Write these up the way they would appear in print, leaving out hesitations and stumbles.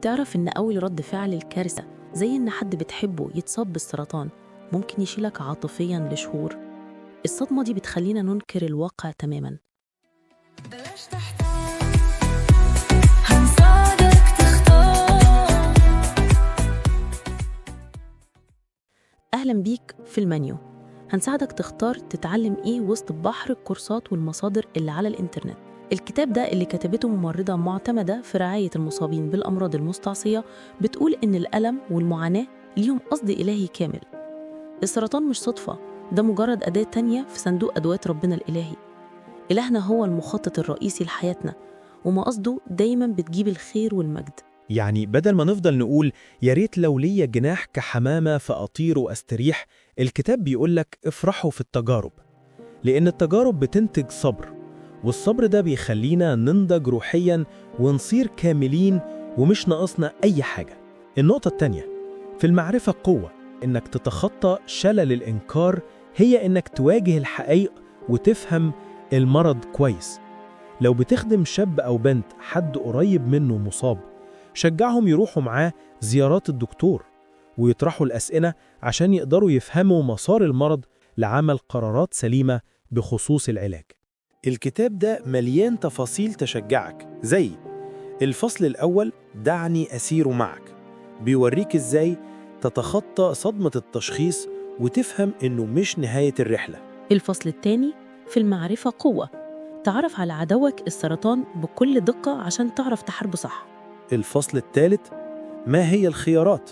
تعرف إن أول رد فعل الكارثة زي إن حد بتحبه يتصاب بالسرطان ممكن يشيلك عاطفياً لشهور. الصدمة دي بتخلينا ننكر الواقع تماماً. بلاش تحتار، هنساعدك تختار. أهلاً بيك في المنيو. هنساعدك تختار تتعلم إيه وسط بحر الكورسات والمصادر اللي على الإنترنت. الكتاب ده اللي كتبته ممرضة معتمدة في رعاية المصابين بالأمراض المستعصية بتقول إن الألم والمعاناة ليهم قصد إلهي كامل. السرطان مش صدفة، ده مجرد أداة تانية في صندوق أدوات ربنا الإلهي. إلهنا هو المخطط الرئيسي لحياتنا، وما قصده دايماً بتجيب الخير والمجد. يعني بدل ما نفضل نقول يا ريت لو ليا جناح كحمامة فأطير وأستريح، الكتاب بيقولك افرحوا في التجارب، لأن التجارب بتنتج صبر، والصبر ده بيخلينا ننضج روحيا ونصير كاملين ومش ناقصنا أي حاجة. النقطة التانية، في المعرفة قوة. إنك تتخطى شلل الإنكار هي إنك تواجه الحقائق وتفهم المرض كويس. لو بتخدم شاب أو بنت حد قريب منه مصاب، شجعهم يروحوا معاه زيارات الدكتور ويطرحوا الأسئلة عشان يقدروا يفهموا مسار المرض لعمل قرارات سليمة بخصوص العلاج. الكتاب ده مليان تفاصيل تشجعك، زي الفصل الأول دعني أسير معك، بيوريك إزاي تتخطى صدمة التشخيص وتفهم إنه مش نهاية الرحلة. الفصل الثاني في المعرفة قوة، تعرف على عدوك السرطان بكل دقة عشان تعرف تحاربه صح. الفصل الثالث ما هي الخيارات،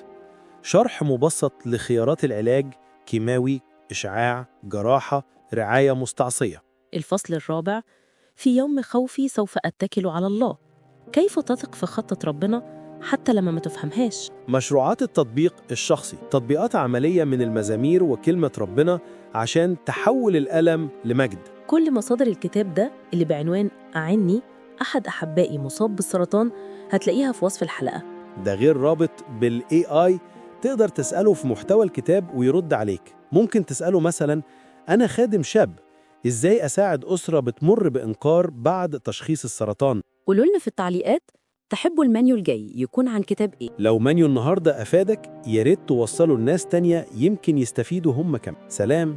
شرح مبسط لخيارات العلاج: كيماوي، إشعاع، جراحة، رعاية مستعصية. الفصل الرابع في يوم خوفي سوف أتكل على الله، كيف تثق في خطة ربنا حتى لما ما تفهمهاش. مشروعات التطبيق الشخصي، تطبيقات عملية من المزامير وكلمة ربنا عشان تحول الألم لمجد. كل مصادر الكتاب ده اللي بعنوان أعني أحد أحبائي مصاب بالسرطان هتلاقيها في وصف الحلقة. ده غير رابط بالAI تقدر تسأله في محتوى الكتاب ويرد عليك. ممكن تسأله مثلا: أنا خادم شاب، إزاي أساعد أسرة بتمر بإنكار بعد تشخيص السرطان؟ قولوا لنا في التعليقات تحبوا المانيو الجاي يكون عن كتاب إيه؟ لو مانيو النهاردة أفادك، ياريت توصله لناس تانية يمكن يستفيدوا هم كمان. سلام.